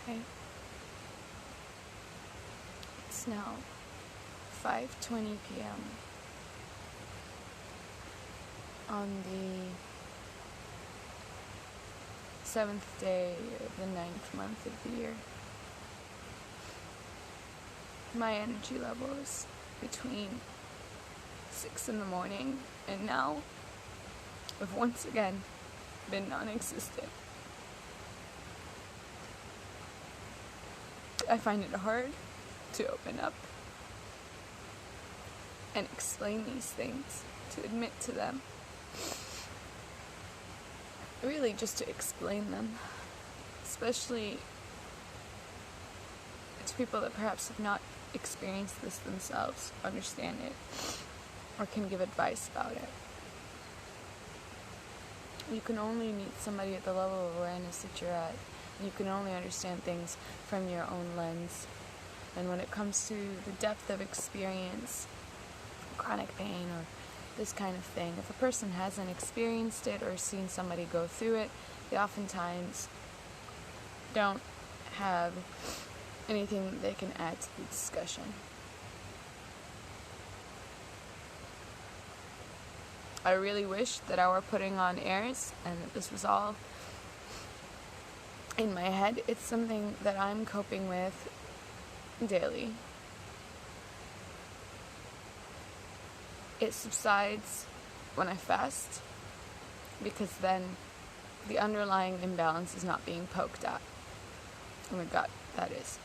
Okay. It's now 5:20 p.m. on the 7th day of the 9th month of the year. My energy levels between 6 in the morning and now have once again been non-existent. I find it hard to open up and explain these things, to admit to them. Really just to explain them, especially to people that perhaps have not experienced this themselves, understand it, or can give advice about it. You can only meet somebody at the level of awareness that you're at. You can only understand things from your own lens. And when it comes to the depth of experience, chronic pain, or this kind of thing, if a person hasn't experienced it or seen somebody go through it, they oftentimes don't have anything that they can add to the discussion. I really wish that I were putting on airs and that this was all in my head. It's something that I'm coping with daily. It subsides when I fast, because then the underlying imbalance is not being poked at. Oh my God, that is.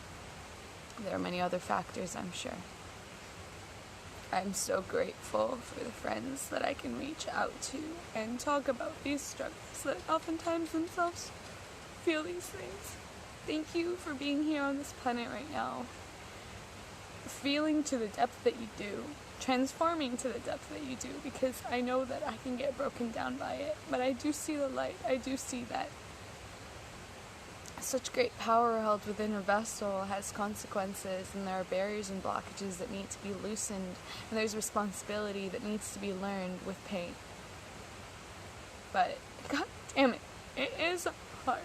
There are many other factors, I'm sure. I'm so grateful for the friends that I can reach out to and talk about these struggles that oftentimes themselves feel these things. Thank you for being here on this planet right now. Feeling to the depth that you do. Transforming to the depth that you do, because I know that I can get broken down by it, but I do see the light. I do see that such great power held within a vessel has consequences, and there are barriers and blockages that need to be loosened, and there's responsibility that needs to be learned with pain. But God damn it, it is hard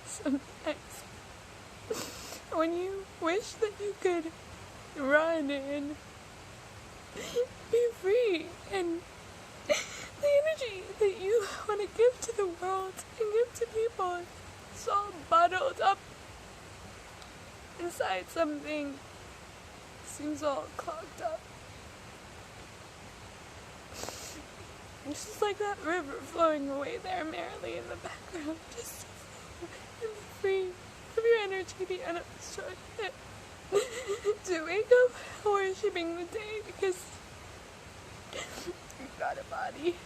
sometimes when you wish that you could run and be free, and the energy that you want to give to the world and give to people is all bottled up inside something. Seems all clogged up. It's just like that river flowing away there merrily in the background, just and free of your energy, the unobstructed. To wake up worshipping the day, because you've got a body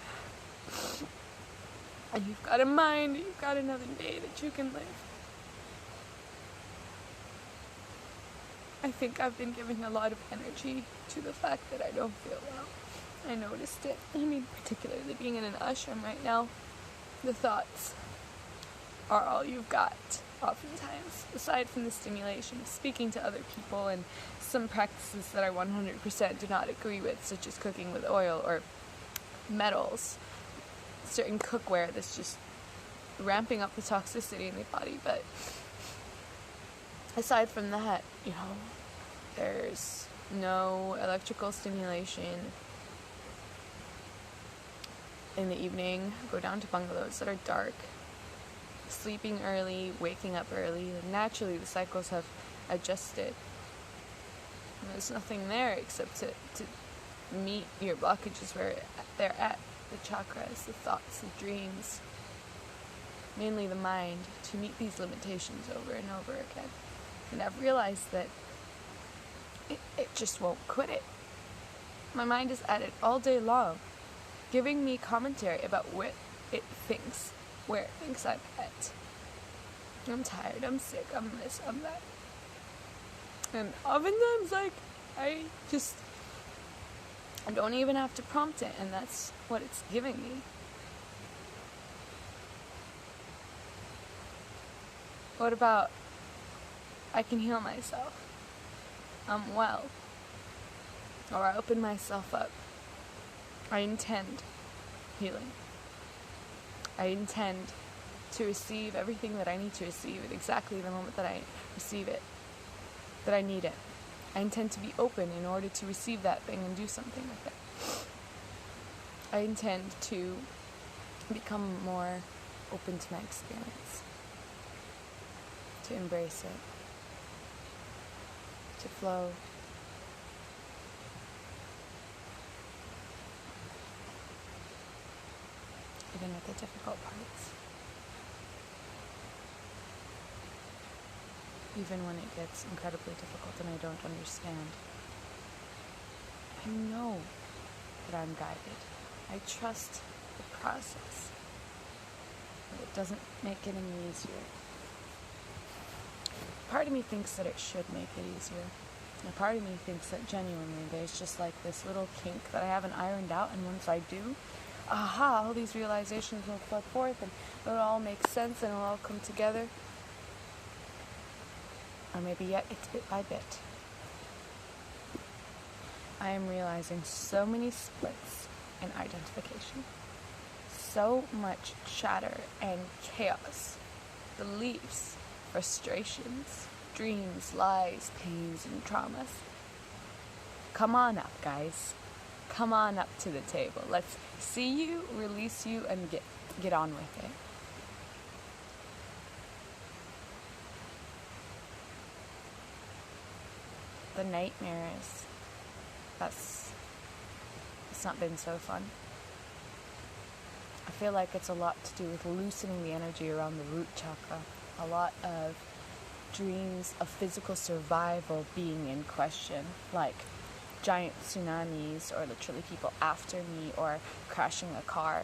and you've got a mind, you've got another day that you can live. I think I've been giving a lot of energy to the fact that I don't feel well. I noticed it. I mean, particularly being in an ashram right now, the thoughts are all you've got. Oftentimes, aside from the stimulation of speaking to other people and some practices that I 100% do not agree with, such as cooking with oil or metals, certain cookware that's just ramping up the toxicity in the body. But aside from that, there's no electrical stimulation. In the evening, go down to bungalows that are dark. Sleeping early, waking up early, and naturally the cycles have adjusted. And there's nothing there except to meet your blockages where they're at, the chakras, the thoughts, the dreams, mainly the mind, to meet these limitations over and over again. And I've realized that it just won't quit it. My mind is at it all day long, giving me commentary about what it thinks, where it thinks I'm at. I'm tired, I'm sick, I'm this, I'm that. And oftentimes, I don't even have to prompt it, and that's what it's giving me. What about, I can heal myself, I'm well, or I open myself up, I intend healing. I intend to receive everything that I need to receive at exactly the moment that I receive it, that I need it. I intend to be open in order to receive that thing and do something with it. I intend to become more open to my experience, to embrace it, to flow. Even with the difficult parts. Even when it gets incredibly difficult and I don't understand. I know that I'm guided. I trust the process. But it doesn't make it any easier. Part of me thinks that it should make it easier. And part of me thinks that genuinely there's just like this little kink that I haven't ironed out, and once I do, all these realizations will flow forth and it'll all make sense and it'll all come together. Or maybe yet it's bit by bit. I am realizing so many splits in identification. So much chatter and chaos. Beliefs, frustrations, dreams, lies, pains, and traumas. Come on up, guys. Come on up to the table. Let's see you, release you, and get on with it. The nightmares. It's not been so fun. I feel like it's a lot to do with loosening the energy around the root chakra. A lot of dreams of physical survival being in question, like giant tsunamis, or literally people after me, or crashing a car.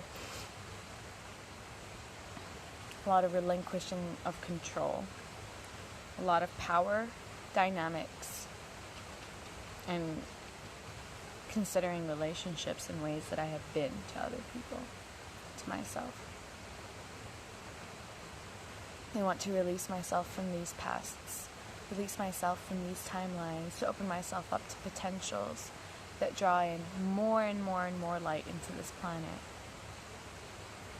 A lot of relinquishing of control. A lot of power dynamics. And considering relationships in ways that I have been to other people, to myself. I want to release myself from these pasts, release myself from these timelines, to open myself up to potentials that draw in more and more and more light into this planet,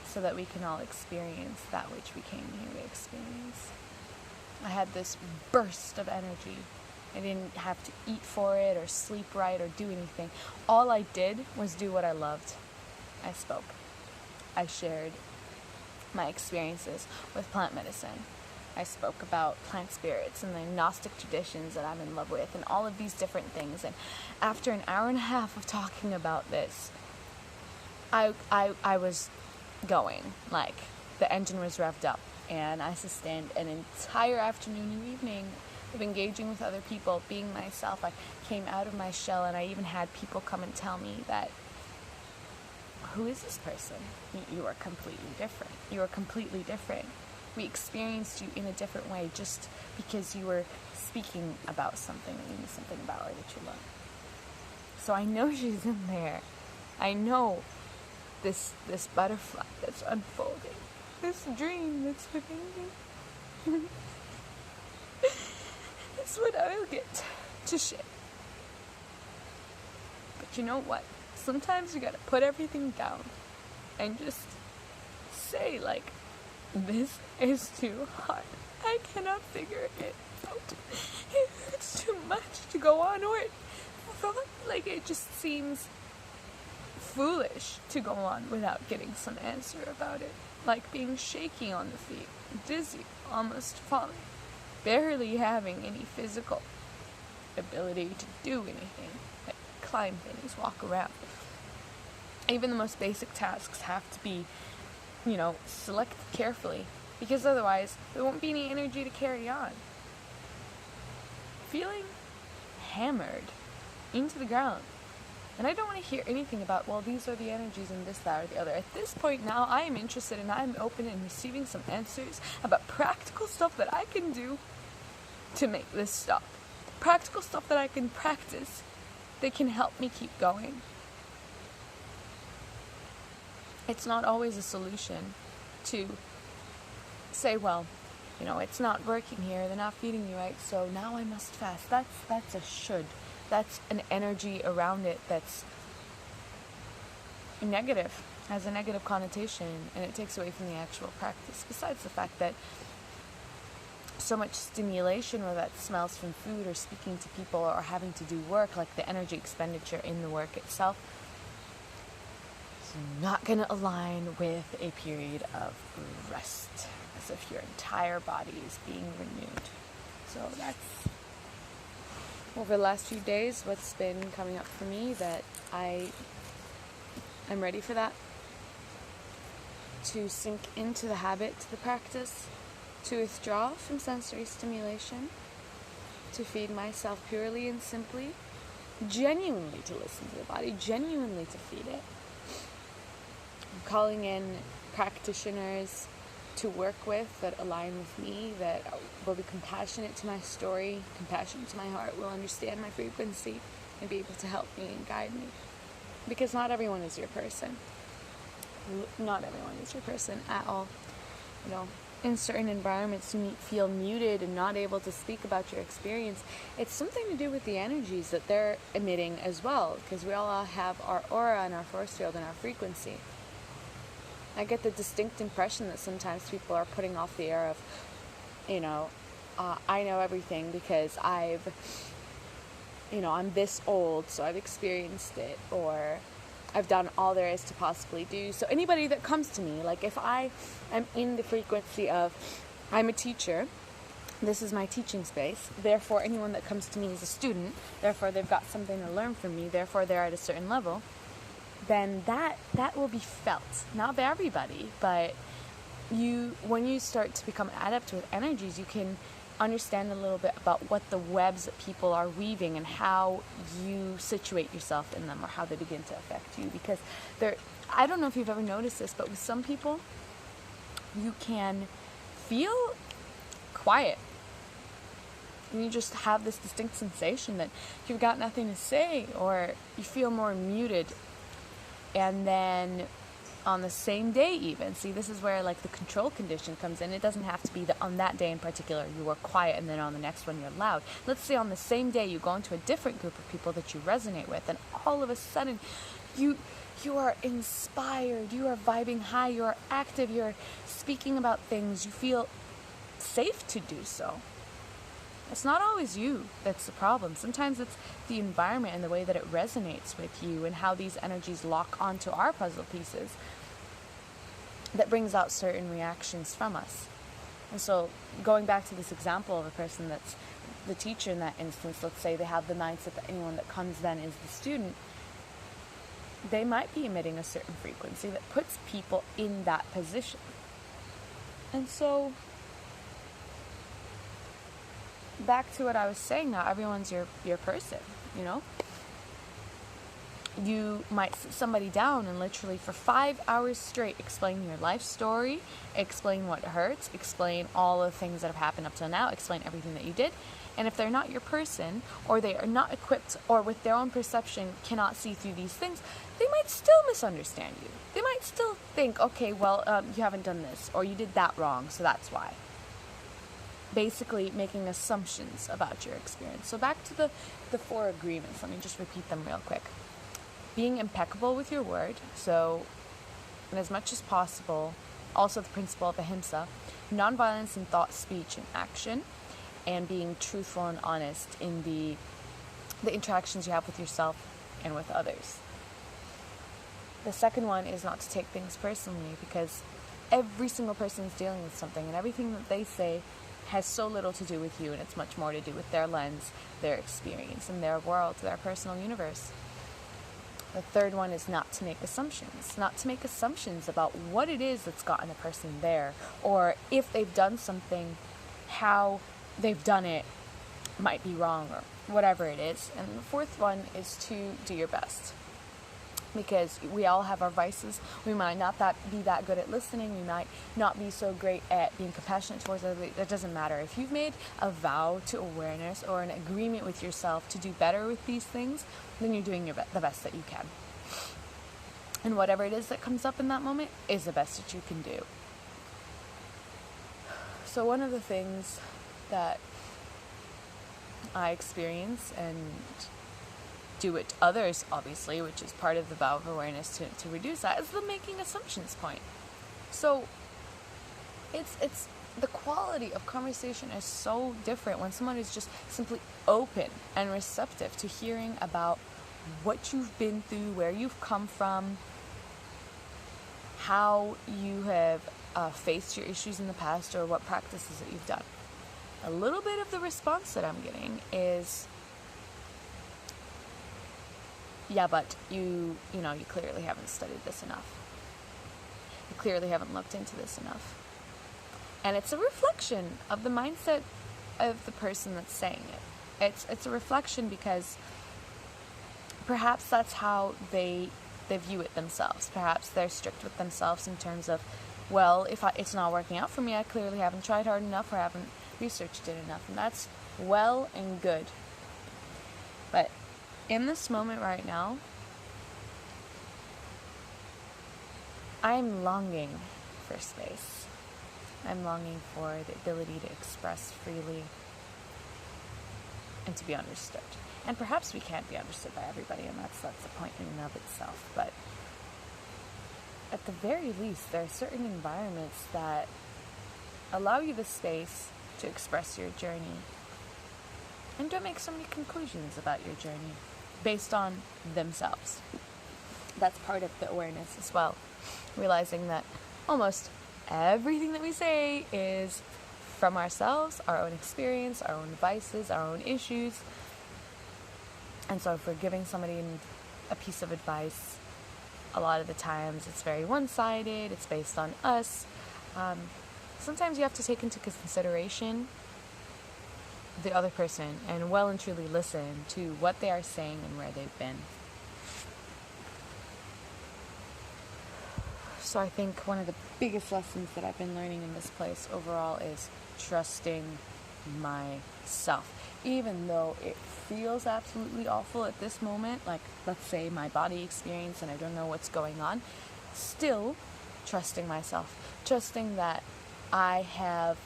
so that we can all experience that which we came here to experience. I had this burst of energy. I didn't have to eat for it or sleep right or do anything. All I did was do what I loved. I spoke. I shared my experiences with plant medicine. I spoke about plant spirits and the Gnostic traditions that I'm in love with and all of these different things. And after an hour and a half of talking about this, I was going. Like, the engine was revved up. And I sustained an entire afternoon and evening of engaging with other people, being myself. I came out of my shell, and I even had people come and tell me that, who is this person? You are completely different. You are completely different. We experienced you in a different way just because you were speaking about something that you knew something about or that you love. So I know she's in there. I know this butterfly that's unfolding. This dream that's within me. That's what I'll get to share. But you know what? Sometimes you gotta put everything down and just say, like, this is too hard. I cannot figure it out. It's too much to go on, or like it just seems foolish to go on without getting some answer about it. Like being shaky on the feet, dizzy, almost falling, barely having any physical ability to do anything, like climb things, walk around. Even the most basic tasks have to be, selected carefully, because otherwise there won't be any energy to carry on. Feeling hammered into the ground. And I don't want to hear anything about, well, these are the energies and this, that, or the other. At this point now, I am interested and I'm open in receiving some answers about practical stuff that I can do to make this stop. Practical stuff that I can practice that can help me keep going. It's not always a solution to say, well, it's not working here, they're not feeding me right, so now I must fast. That's a should. That's an energy around it that's negative. has a negative connotation, and it takes away from the actual practice. Besides the fact that so much stimulation, whether that smells from food or speaking to people or having to do work, like the energy expenditure in the work itself, is not going to align with a period of rest, as if your entire body is being renewed. So that's, over the last few days, what's been coming up for me, that I'm ready for that, to sink into the habit, to the practice, to withdraw from sensory stimulation, to feed myself purely and simply, genuinely to listen to the body, genuinely to feed it. I'm calling in practitioners to work with that align with me, that will be compassionate to my story, compassionate to my heart, will understand my frequency, and be able to help me and guide me. Because not everyone is your person. Not everyone is your person at all. In certain environments you feel muted and not able to speak about your experience. It's something to do with the energies that they're emitting as well, because we all have our aura and our force field and our frequency. I get the distinct impression that sometimes people are putting off the air of, I know everything because I'm this old, so I've experienced it, or I've done all there is to possibly do. So anybody that comes to me, like if I am in the frequency of, I'm a teacher, this is my teaching space, therefore anyone that comes to me is a student, therefore they've got something to learn from me, therefore they're at a certain level, then that will be felt. Not by everybody, but when you start to become adept with energies, you can understand a little bit about what the webs that people are weaving and how you situate yourself in them, or how they begin to affect you. Because I don't know if you've ever noticed this, but with some people, you can feel quiet. And you just have this distinct sensation that you've got nothing to say, or you feel more muted. And then on the same day even, see, this is where like the control condition comes in. It doesn't have to be that on that day in particular you were quiet and then on the next one you're loud. Let's say on the same day you go into a different group of people that you resonate with, and all of a sudden you are inspired, you are vibing high, you are active, you're speaking about things, you feel safe to do so. It's not always you that's the problem. Sometimes it's the environment and the way that it resonates with you and how these energies lock onto our puzzle pieces that brings out certain reactions from us. And so going back to this example of a person that's the teacher in that instance, let's say they have the mindset that anyone that comes then is the student, they might be emitting a certain frequency that puts people in that position. And so back to what I was saying, not everyone's your person, You might sit somebody down and literally for 5 hours straight explain your life story, explain what hurts, explain all the things that have happened up till now, explain everything that you did. And if they're not your person, or they are not equipped, or with their own perception cannot see through these things, they might still misunderstand you. They might still think, okay, well, you haven't done this, or you did that wrong, so that's why. Basically making assumptions about your experience. So back to the 4 agreements. Let me just repeat them real quick. Being impeccable with your word, so and as much as possible, also the principle of ahimsa, nonviolence in thought, speech, and action, and being truthful and honest in the interactions you have with yourself and with others. The second one is not to take things personally, because every single person is dealing with something, and everything that they say has so little to do with you, and it's much more to do with their lens, their experience, and their world, their personal universe. The third one is not to make assumptions. Not to make assumptions about what it is that's gotten a person there, or if they've done something, how they've done it might be wrong, or whatever it is. And the fourth one is to do your best. Because we all have our vices. We might not be that good at listening. We might not be so great at being compassionate towards others. That doesn't matter. If you've made a vow to awareness or an agreement with yourself to do better with these things, then you're doing the best that you can. And whatever it is that comes up in that moment is the best that you can do. So one of the things that I experience and do it to others, obviously, which is part of the vow of awareness to reduce that, is the making assumptions point. So it's the quality of conversation is so different when someone is just simply open and receptive to hearing about what you've been through, where you've come from, how you have faced your issues in the past, or what practices that you've done. A little bit of the response that I'm getting is, yeah, but you clearly haven't studied this enough. You clearly haven't looked into this enough. And it's a reflection of the mindset of the person that's saying it. It's a reflection because perhaps that's how they view it themselves. Perhaps they're strict with themselves in terms of, well, if it's not working out for me, I clearly haven't tried hard enough or haven't researched it enough. And that's well and good. But in this moment right now, I'm longing for space. I'm longing for the ability to express freely and to be understood. And perhaps we can't be understood by everybody, and that's the point in and of itself. But at the very least, there are certain environments that allow you the space to express your journey. And don't make so many conclusions about your journey based on themselves. That's part of the awareness as well. Realizing that almost everything that we say is from ourselves, our own experience, our own vices, our own issues. And so if we're giving somebody a piece of advice, a lot of the times it's very one-sided, it's based on us. Sometimes you have to take into consideration the other person and well and truly listen to what they are saying and where they've been. So I think one of the biggest lessons that I've been learning in this place overall is trusting myself. Even though it feels absolutely awful at this moment, like let's say my body experience and I don't know what's going on, still trusting myself. Trusting that I have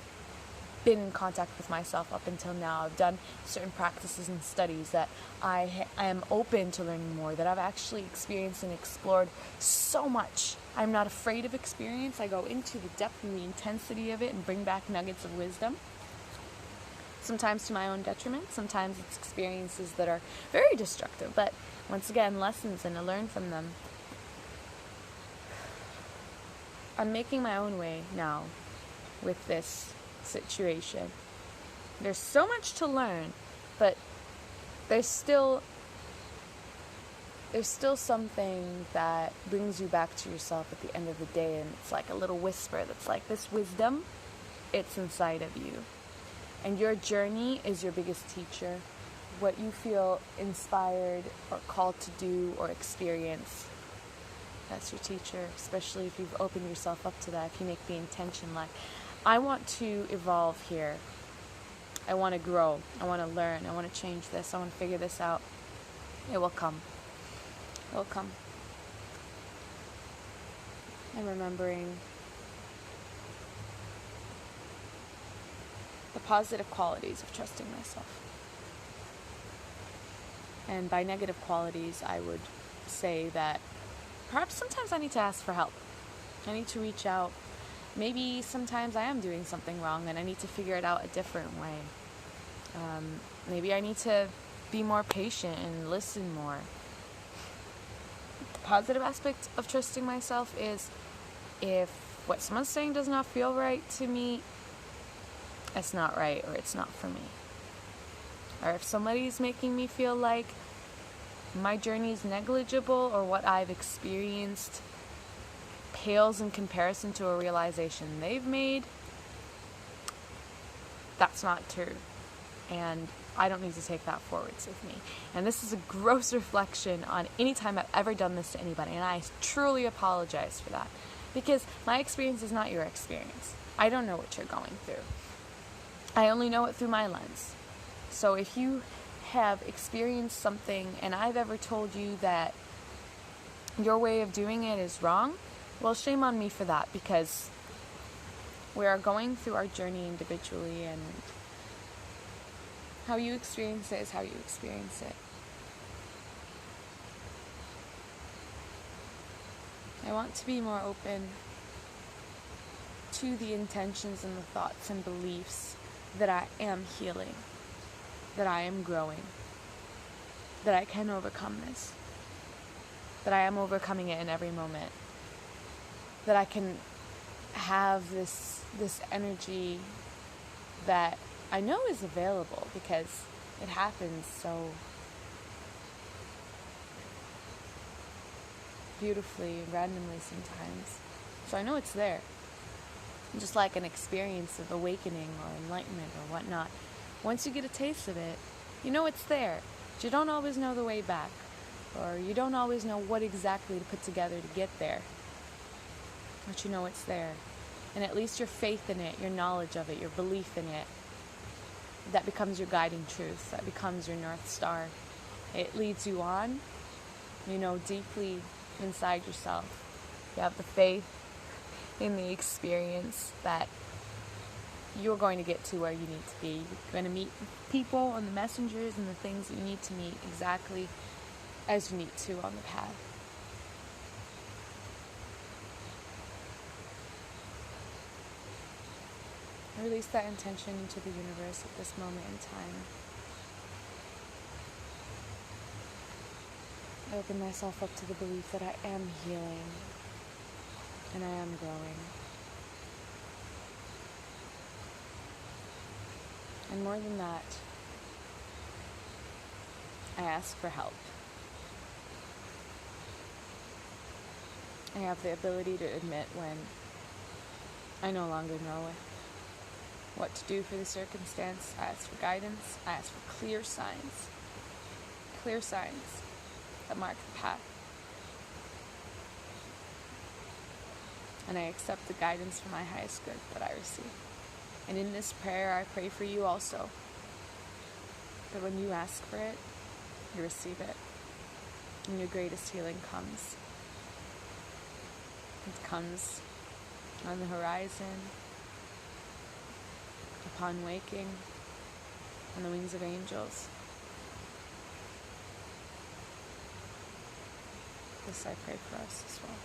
been in contact with myself up until now. I've done certain practices and studies, that I am open to learning more, that I've actually experienced and explored so much. I'm not afraid of experience. I go into the depth and the intensity of it and bring back nuggets of wisdom. Sometimes to my own detriment. Sometimes it's experiences that are very destructive, but once again, lessons, and I learn from them. I'm making my own way now with this situation. There's so much to learn, but there's still something that brings you back to yourself at the end of the day, and it's like a little whisper that's like, this wisdom, it's inside of you. And your journey is your biggest teacher. What you feel inspired or called to do or experience, that's your teacher, especially if you've opened yourself up to that, if you make the intention like, I want to evolve here. I want to grow. I want to learn. I want to change this. I want to figure this out. It will come. It will come. I'm remembering the positive qualities of trusting myself. And by negative qualities, I would say that perhaps sometimes I need to ask for help. I need to reach out. Maybe sometimes I am doing something wrong and I need to figure it out a different way. Maybe I need to be more patient and listen more. The positive aspect of trusting myself is, if what someone's saying does not feel right to me, it's not right, or it's not for me. Or if somebody's making me feel like my journey is negligible, or what I've experienced pales in comparison to a realization they've made, that's not true. And I don't need to take that forwards with me. And this is a gross reflection on any time I've ever done this to anybody, and I truly apologize for that. Because my experience is not your experience. I don't know what you're going through. I only know it through my lens. So if you have experienced something and I've ever told you that your way of doing it is wrong, well, shame on me for that, because we are going through our journey individually, and how you experience it is how you experience it. I want to be more open to the intentions and the thoughts and beliefs that I am healing, that I am growing, that I can overcome this, that I am overcoming it in every moment, that I can have this energy that I know is available because it happens so beautifully and randomly sometimes. So I know it's there. Just like an experience of awakening or enlightenment or whatnot. Once you get a taste of it, you know it's there. But you don't always know the way back. Or you don't always know what exactly to put together to get there. But you know it's there. And at least your faith in it, your knowledge of it, your belief in it, that becomes your guiding truth. That becomes your North Star. It leads you on. You know deeply inside yourself. You have the faith in the experience that you're going to get to where you need to be. You're going to meet people and the messengers and the things that you need to meet exactly as you need to on the path. I release that intention into the universe at this moment in time. I open myself up to the belief that I am healing and I am growing. And more than that, I ask for help. I have the ability to admit when I no longer know what to do for the circumstance. I ask for guidance. I ask for clear signs that mark the path. And I accept the guidance for my highest good that I receive. And in this prayer, I pray for you also, that when you ask for it, you receive it, and your greatest healing comes. It comes on the horizon, upon waking, on the wings of angels. This I pray for us as well.